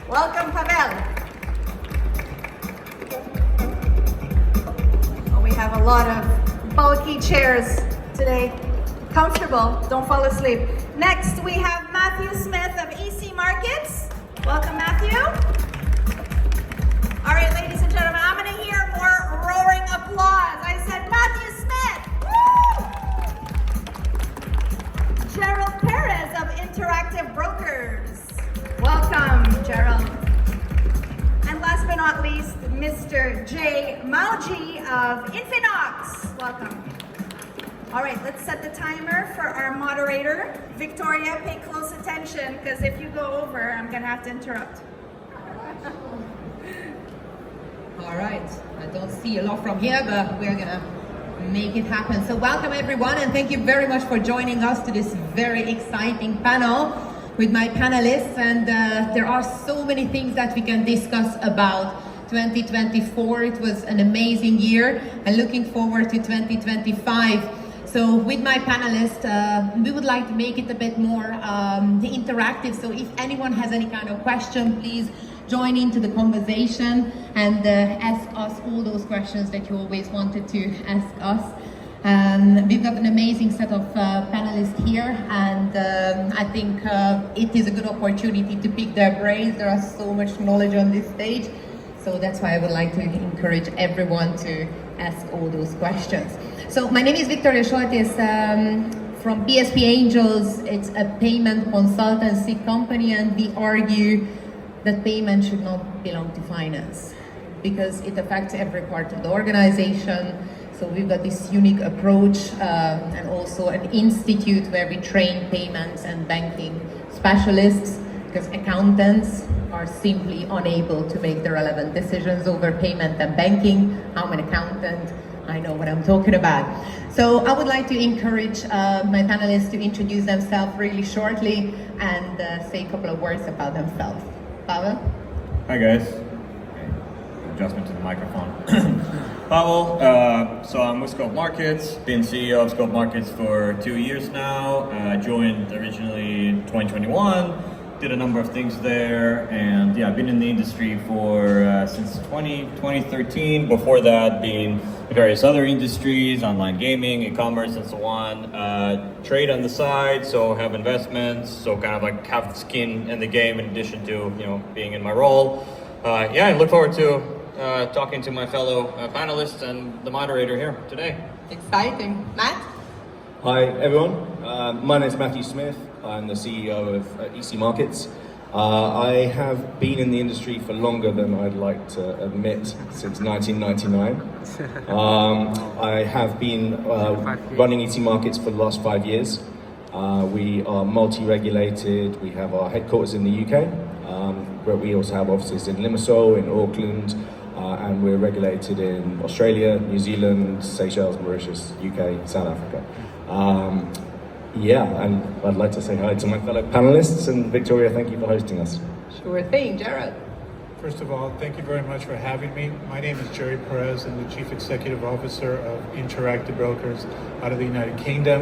Welcome, Pavel. Oh, we have a lot of bulky chairs today. Comfortable, don't fall asleep. Next, we have Matthew Smith of EC Markets. Welcome, Matthew. All right, ladies and gentlemen, I'm gonna hear more roaring applause. I said Matthew Smith. Woo! Gerald Perez of Interactive Brokers. Welcome, Gerald. And last but not least, Mr. Jay Mauji of Infinox. Welcome. All right, let's set the timer for our moderator. Victoria, pay close attention, because if you go over, I'm gonna have to interrupt. All right, I don't see a lot from here, but we're gonna make it happen. So welcome everyone, and thank you very much for joining us to this very exciting panel with my panelists. And there are so many things that we can discuss about 2024. It was an amazing year, and looking forward to 2025. So with my panelists, we would like to make it a bit more interactive. So if anyone has any kind of question, please join into the conversation and ask us all those questions that you always wanted to ask us. We've got an amazing set of panelists here, and I think it is a good opportunity to pick their brains. There is so much knowledge on this stage. So that's why I would like to encourage everyone to ask all those questions. So my name is Victoria Soltis from PSP Angels. It's a payment consultancy company, and we argue that payment should not belong to finance because it affects every part of the organization. So we've got this unique approach and also an institute where we train payments and banking specialists, because accountants are simply unable to make the relevant decisions over payment and banking. I'm an accountant, I know what I'm talking about. So I would like to encourage my panelists to introduce themselves really shortly and say a couple of words about themselves. Pavel? Hi guys. Adjustment to the microphone. Pavel, so I'm with Scope Markets, been CEO of Scope Markets for 2 years now. Joined originally in 2021. Did a number of things there, and yeah, I've been in the industry for since 2013. Before that, been in various other industries, online gaming, e-commerce, and so on. Trade on the side, so have investments, so kind of like have skin in the game in addition to being in my role. Yeah, I look forward to talking to my fellow panelists and the moderator here today. Exciting. Matt? Hi everyone, my name is Matthew Smith. I'm the CEO of EC Markets. I have been in the industry for longer than I'd like to admit, since 1999. I have been running EC Markets for the last 5 years. We are multi-regulated. We have our headquarters in the UK, but we also have offices in Limassol, in Auckland, and we're regulated in Australia, New Zealand, Seychelles, Mauritius, UK, South Africa. Yeah, and I'd like to say hi to my fellow panelists, and Victoria, thank you for hosting us. Sure thing, Gerald. First of all, thank you very much for having me. My name is Jerry Perez. I'm the Chief Executive Officer of Interactive Brokers out of the United Kingdom,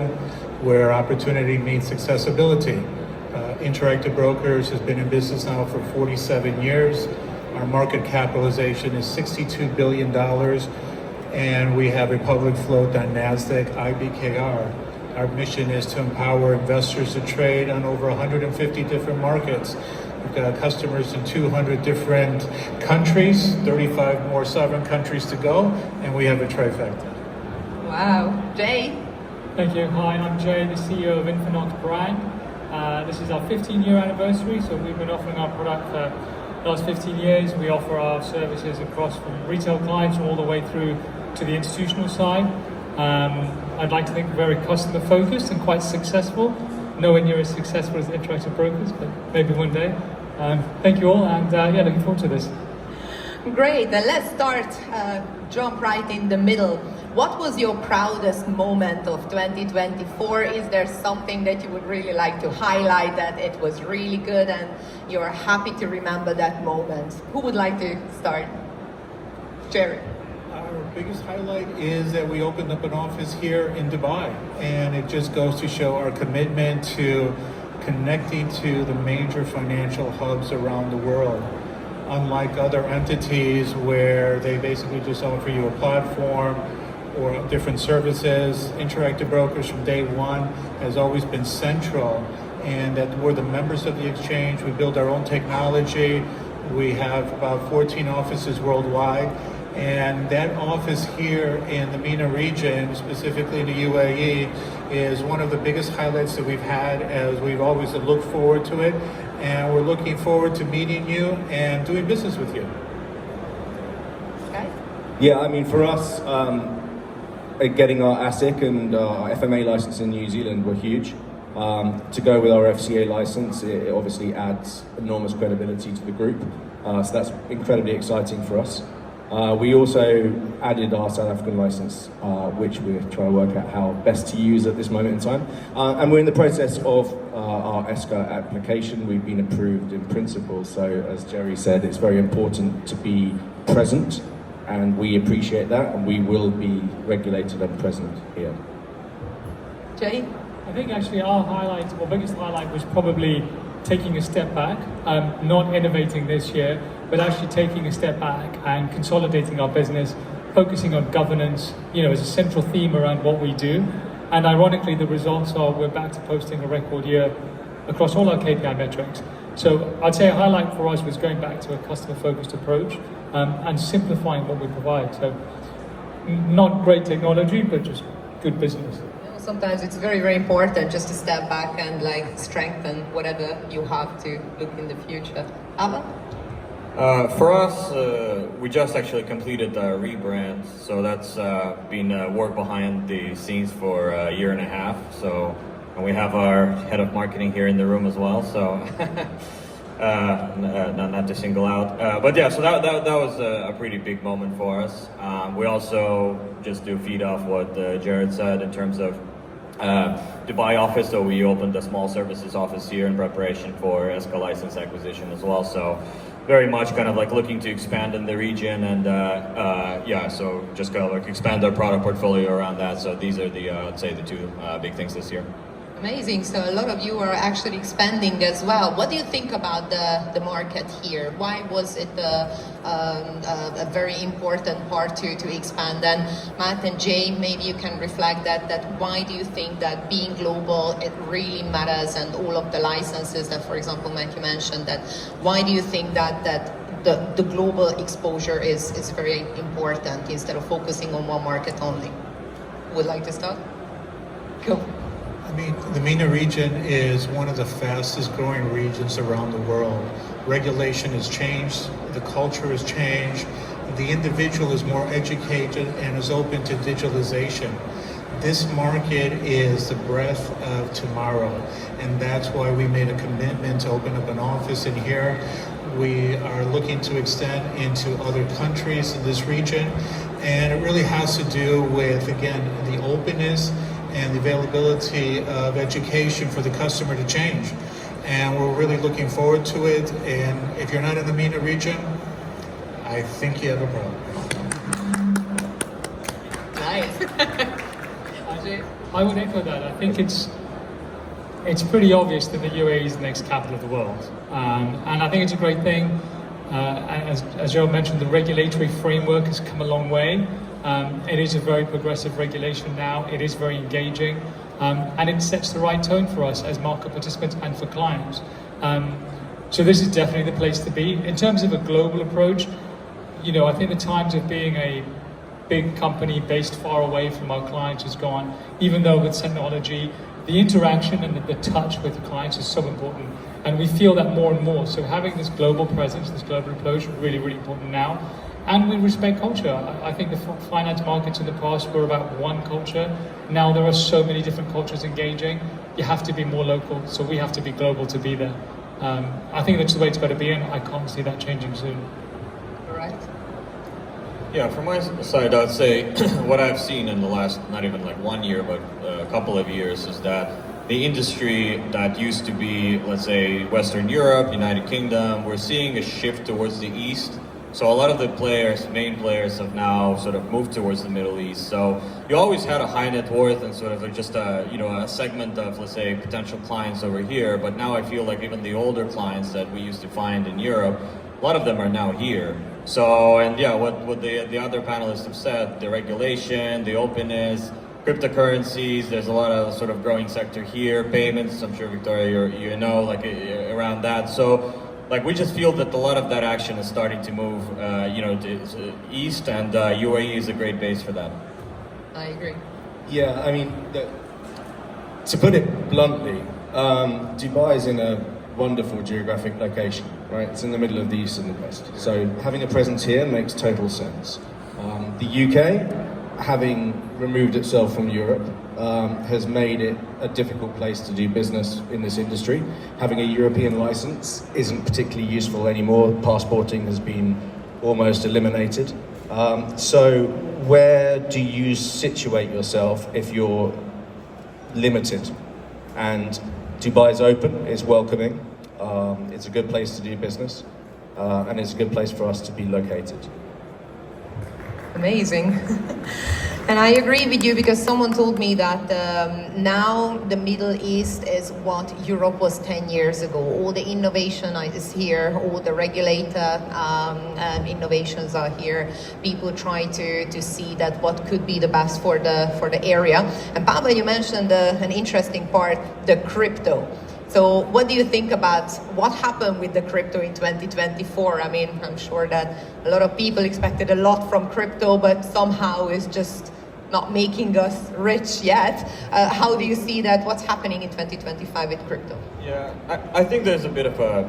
where opportunity meets accessibility. Interactive Brokers has been in business now for 47 years. Our market capitalization is $62 billion, and we have a public float on NASDAQ IBKR. Our mission is to empower investors to trade on over 150 different markets. We've got customers in 200 different countries, 35 more sovereign countries to go, and we have a trifecta. Wow. Jay? Thank you. Hi, I'm Jay, the CEO of Infinox brand. This is our 15-year anniversary, so we've been offering our product for the last 15 years. We offer our services across from retail clients all the way through to the institutional side. I'd like to think very customer focused and quite successful. Nowhere near as successful as Interactive Brokers, but maybe one day. Thank you all, and yeah, looking forward to this. Great, then let's start, jump right in the middle. What was your proudest moment of 2024? Is there something that you would really like to highlight, that it was really good and you're happy to remember that moment? Who would like to start? Jerry. Our biggest highlight is that we opened up an office here in Dubai, and it just goes to show our commitment to connecting to the major financial hubs around the world. Unlike other entities where they basically just offer you a platform or different services, Interactive Brokers from day one has always been central, and that we're the members of the exchange. We build our own technology. We have about 14 offices worldwide, and that office here in the MENA region, specifically in the UAE, is one of the biggest highlights that we've had, as we've always looked forward to it, and we're looking forward to meeting you and doing business with you. Guys? Yeah, I mean, for us, getting our ASIC and our FMA license in New Zealand were huge. To go with our FCA license, it obviously adds enormous credibility to the group. So that's incredibly exciting for us. We also added our South African license, which we're trying to work out how best to use at this moment in time. And we're in the process of our ESCA application. We've been approved in principle. So as Jerry said, it's very important to be present, and we appreciate that, and we will be regulated and present here. Jay? I think actually our highlight, or biggest highlight, was probably taking a step back, not innovating this year, but actually taking a step back and consolidating our business, focusing on governance, as a central theme around what we do. And ironically, the results are we're back to posting a record year across all our KPI metrics. So I'd say a highlight for us was going back to a customer-focused approach and simplifying what we provide. So not great technology, but just good business. Sometimes it's very, very important just to step back and strengthen whatever you have to look in the future. Abba? For us, we just actually completed the rebrand, so that's been work behind the scenes for a year and a half. So, and we have our head of marketing here in the room as well. So, not to single out, but yeah. So that was a pretty big moment for us. We also, just to feed off what Jared said in terms of Dubai office, so we opened a small services office here in preparation for ESCA license acquisition as well. So very much kind of looking to expand in the region, and so just kind of expand our product portfolio around that. So these are the I'd say the two big things this year. Amazing. So a lot of you are actually expanding as well. What do you think about the market here? Why was it a very important part to expand? And Matt and Jay, maybe you can reflect that why do you think that being global, it really matters, and all of the licenses that, for example, Matthew mentioned, that why do you think that the global exposure is very important instead of focusing on one market only? Would like to start? Go. I mean, the MENA region is one of the fastest growing regions around the world. Regulation has changed, the culture has changed, the individual is more educated and is open to digitalization. This market is the breath of tomorrow, and that's why we made a commitment to open up an office in here. We are looking to extend into other countries in this region, and it really has to do with, again, the openness and the availability of education for the customer to change. And we're really looking forward to it. And if you're not in the MENA region, I think you have a problem. Nice. I would echo that. I think it's pretty obvious that the UAE is the next capital of the world. And I think it's a great thing. As Joe mentioned, the regulatory framework has come a long way. It is a very progressive regulation now. It is very engaging, and it sets the right tone for us as market participants and for clients. So this is definitely the place to be. In terms of a global approach, I think the times of being a big company based far away from our clients is gone. Even though with technology, the interaction and the touch with the clients is so important, and we feel that more and more. So having this global presence, this global approach, is really, really important now. And we respect culture. I think the finance markets in the past were about one culture. Now there are so many different cultures engaging. You have to be more local, so we have to be global to be there. I think that's the way it's got to be, and I can't see that changing soon. All right. Yeah, from my side, I'd say what I've seen in the last, not even 1 year, but a couple of years, is that the industry that used to be, let's say, Western Europe, United Kingdom, we're seeing a shift towards the East. So a lot of the main players have now sort of moved towards the Middle East. So you always had a high net worth and sort of just a segment of, let's say, potential clients over here. But now I feel like even the older clients that we used to find in Europe, a lot of them are now here. So, and yeah, what the other panelists have said, the regulation, the openness, cryptocurrencies, there's a lot of sort of growing sector here, payments, I'm sure Victoria, you know, like around that. So, like we just feel that a lot of that action is starting to move, to east, and UAE is a great base for that. I agree. Yeah, I mean, to put it bluntly, Dubai is in a wonderful geographic location, right? It's in the middle of the east and the west. So having a presence here makes total sense. The UK, having removed itself from Europe, has made it a difficult place to do business in this industry. Having a European license isn't particularly useful anymore. Passporting has been almost eliminated. So where do you situate yourself if you're limited? And Dubai is open, it's welcoming, it's a good place to do business, and it's a good place for us to be located. Amazing. And I agree with you because someone told me that now the Middle East is what Europe was 10 years ago. All the innovation is here, all the regulator innovations are here. People try to see that what could be the best for the area. And Pavel, you mentioned an interesting part, the crypto. So what do you think about what happened with the crypto in 2024? I mean, I'm sure that a lot of people expected a lot from crypto, but somehow it's just not making us rich yet. How do you see that? What's happening in 2025 with crypto? Yeah, I think there's a bit of a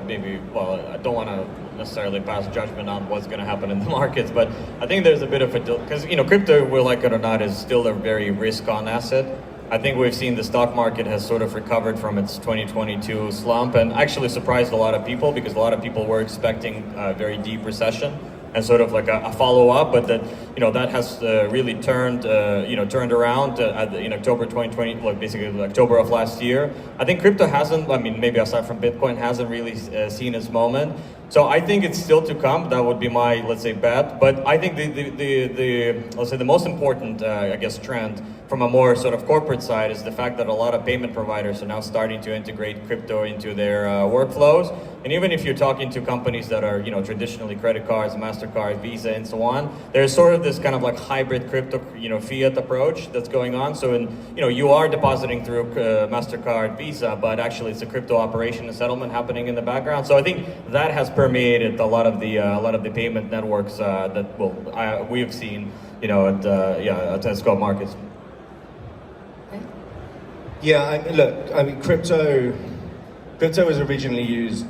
I don't want to necessarily pass judgment on what's going to happen in the markets, but I think there's a bit of because crypto, we like it or not, is still a very risk-on asset. I think we've seen the stock market has sort of recovered from its 2022 slump and actually surprised a lot of people because a lot of people were expecting a very deep recession and sort of like a follow-up, but that has really turned around in October 2020, like basically October of last year. I think crypto hasn't, maybe aside from Bitcoin, hasn't really seen its moment. So I think it's still to come. That would be my, let's say, bet. But I think the most important, trend from a more sort of corporate side is the fact that a lot of payment providers are now starting to integrate crypto into their workflows. And even if you're talking to companies that are, traditionally credit cards, MasterCard, Visa, and so on, there's sort of this kind of like hybrid crypto, fiat approach that's going on. So you are depositing through MasterCard, Visa, but actually it's a crypto operation and settlement happening in the background. So I think that has permeated a lot of the payment networks that we have seen, at Scope Markets. Yeah, crypto was originally used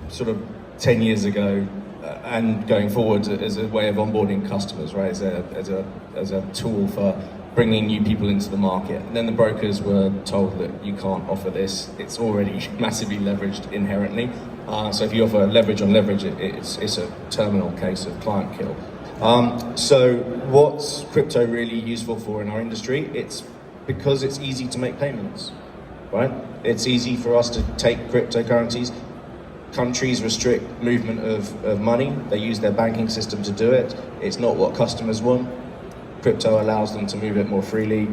sort of 10 years ago and going forward as a way of onboarding customers, right? As a tool for bringing new people into the market. And then the brokers were told that you can't offer this. It's already massively leveraged inherently. So if you offer leverage on leverage, it's a terminal case of client kill. So what's crypto really useful for in our industry? It's because it's easy to make payments, right? It's easy for us to take cryptocurrencies. Countries restrict movement of money. They use their banking system to do it. It's not what customers want. Crypto allows them to move it more freely.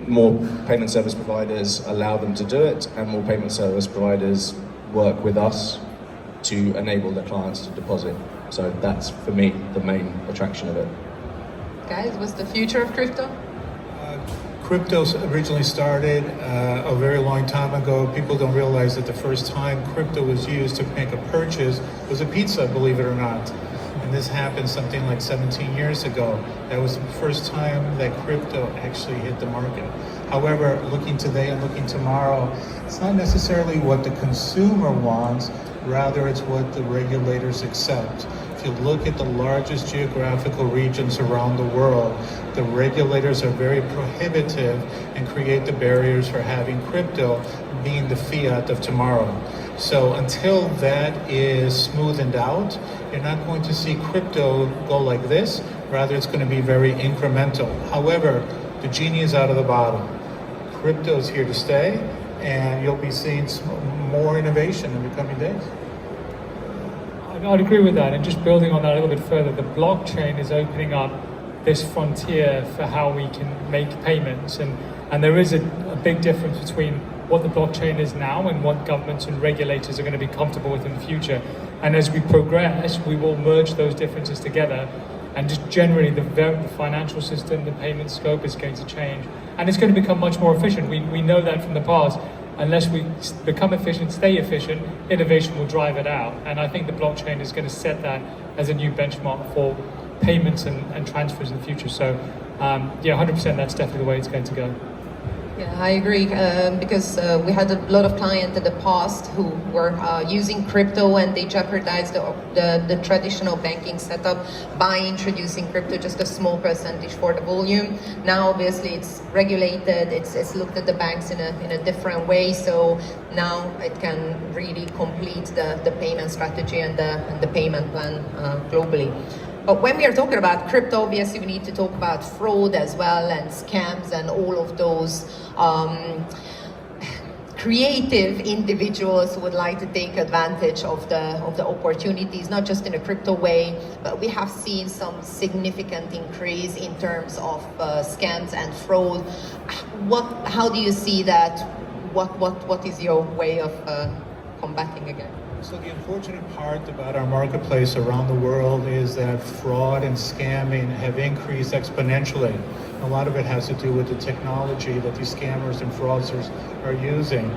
More payment service providers allow them to do it, and more payment service providers work with us to enable their clients to deposit. So that's, for me, the main attraction of it. Guys, what's the future of crypto? Crypto originally started a very long time ago. People don't realize that the first time crypto was used to make a purchase was a pizza, believe it or not. And this happened something like 17 years ago. That was the first time that crypto actually hit the market. However, looking today and looking tomorrow, it's not necessarily what the consumer wants, rather it's what the regulators accept. If you look at the largest geographical regions around the world, the regulators are very prohibitive and create the barriers for having crypto being the fiat of tomorrow. So until that is smoothened out, you're not going to see crypto go like this. Rather, it's going to be very incremental. However, the genie is out of the bottle. Crypto is here to stay, and you'll be seeing more innovation in the coming days. I'd agree with that. And just building on that a little bit further, the blockchain is opening up this frontier for how we can make payments. And there is a big difference between what the blockchain is now and what governments and regulators are going to be comfortable with in the future. And as we progress, we will merge those differences together. And just generally, the financial system, the payment scope is going to change. And it's going to become much more efficient. We know that from the past. Unless we become efficient, stay efficient, innovation will drive it out. And I think the blockchain is going to set that as a new benchmark for payments and transfers in the future. So, yeah, 100%, that's definitely the way it's going to go. Yeah, I agree, because we had a lot of clients in the past who were using crypto and they jeopardized the traditional banking setup by introducing crypto, just a small percentage for the volume. Now, obviously, it's regulated, it's looked at the banks in a different way, so now it can really complete the payment strategy and the payment plan globally. But when we are talking about crypto, obviously we need to talk about fraud as well, and scams and all of those creative individuals who would like to take advantage of the opportunities, not just in a crypto way, but we have seen some significant increase in terms of scams and fraud. How do you see that? What is your way of combating again? So the unfortunate part about our marketplace around the world is that fraud and scamming have increased exponentially. A lot of it has to do with the technology that these scammers and fraudsters are using.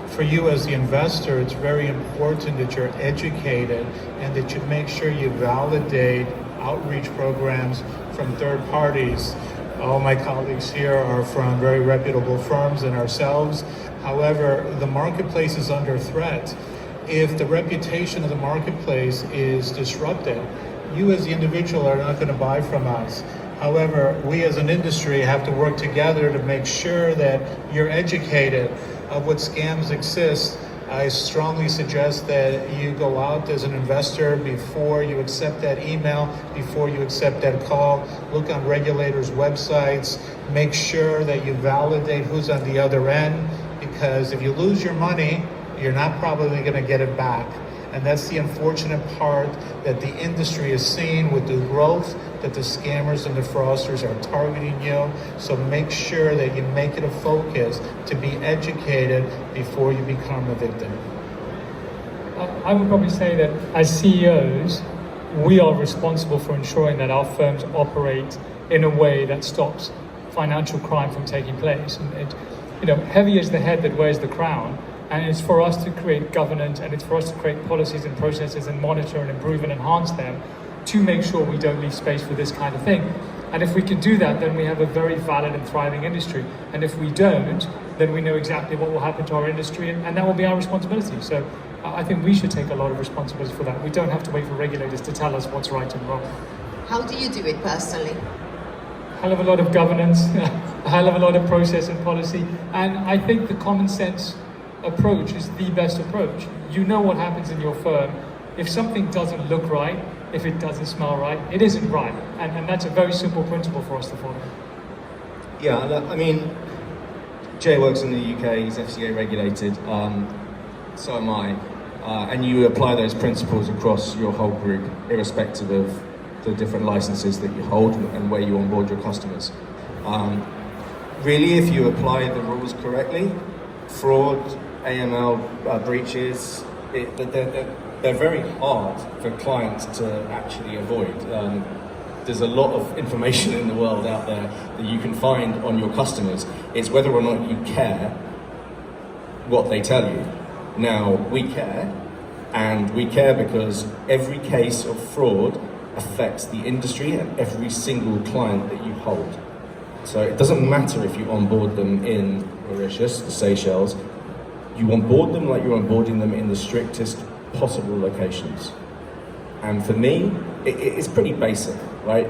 For you as the investor, it's very important that you're educated and that you make sure you validate outreach programs from third parties. All my colleagues here are from very reputable firms and ourselves. However, the marketplace is under threat. If the reputation of the marketplace is disrupted, you as the individual are not going to buy from us. However, we as an industry have to work together to make sure that you're educated of what scams exist. I strongly suggest that you go out as an investor before you accept that email, before you accept that call. Look on regulators' websites. Make sure that you validate who's on the other end, because if you lose your money, you're not probably going to get it back. And that's the unfortunate part that the industry is seeing with the growth that the scammers and the fraudsters are targeting you. So make sure that you make it a focus to be educated before you become a victim. I would probably say that as CEOs, we are responsible for ensuring that our firms operate in a way that stops financial crime from taking place. And heavy is the head that wears the crown. And it's for us to create governance, and it's for us to create policies and processes and monitor and improve and enhance them to make sure we don't leave space for this kind of thing. And if we can do that, then we have a very valid and thriving industry. And if we don't, then we know exactly what will happen to our industry, and that will be our responsibility. So I think we should take a lot of responsibility for that. We don't have to wait for regulators to tell us what's right and wrong. How do you do it personally? A hell of a lot of governance, a hell of a lot of process and policy, and I think the common sense approach is the best approach. You know what happens in your firm. If something doesn't look right, if it doesn't smell right, it isn't right. And that's a very simple principle for us to follow. Yeah, I mean, Jay works in the UK, he's FCA regulated, so am I. And you apply those principles across your whole group, irrespective of the different licenses that you hold and where you onboard your customers. Really, if you apply the rules correctly, fraud, AML breaches, they're very hard for clients to actually avoid. There's a lot of information in the world out there that you can find on your customers. It's whether or not you care what they tell you. Now, we care, and we care because every case of fraud affects the industry and every single client that you hold. So it doesn't matter if you onboard them in Mauritius, the Seychelles, you onboard them like you're onboarding them in the strictest possible locations. And for me, it's pretty basic, right?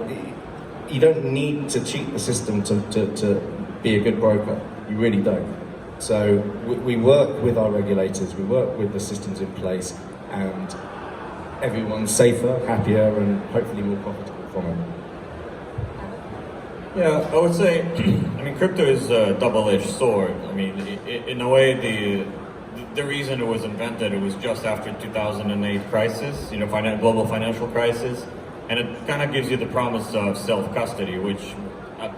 You don't need to cheat the system to be a good broker. You really don't. So we work with our regulators, we work with the systems in place, and everyone's safer, happier, and hopefully more profitable from it. Yeah, I would say, I mean, crypto is a double-edged sword. I mean, in a way, the the reason it was invented, it was just after 2008 crisis, global financial crisis, and it kind of gives you the promise of self-custody, which,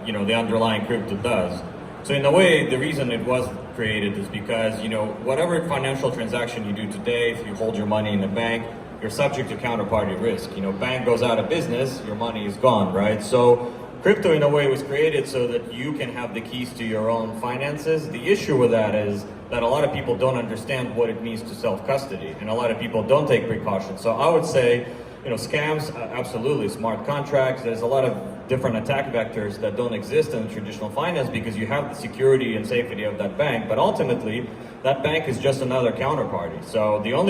the underlying crypto does. So in a way, the reason it was created is because, whatever financial transaction you do today, if you hold your money in a bank, you're subject to counterparty risk. Bank goes out of business, your money is gone, right? So crypto in a way was created so that you can have the keys to your own finances. The issue with that is that a lot of people don't understand what it means to self-custody, and a lot of people don't take precautions. So I would say, scams, absolutely, smart contracts, there's a lot of different attack vectors that don't exist in traditional finance because you have the security and safety of that bank, but ultimately, that bank is just another counterparty. So the only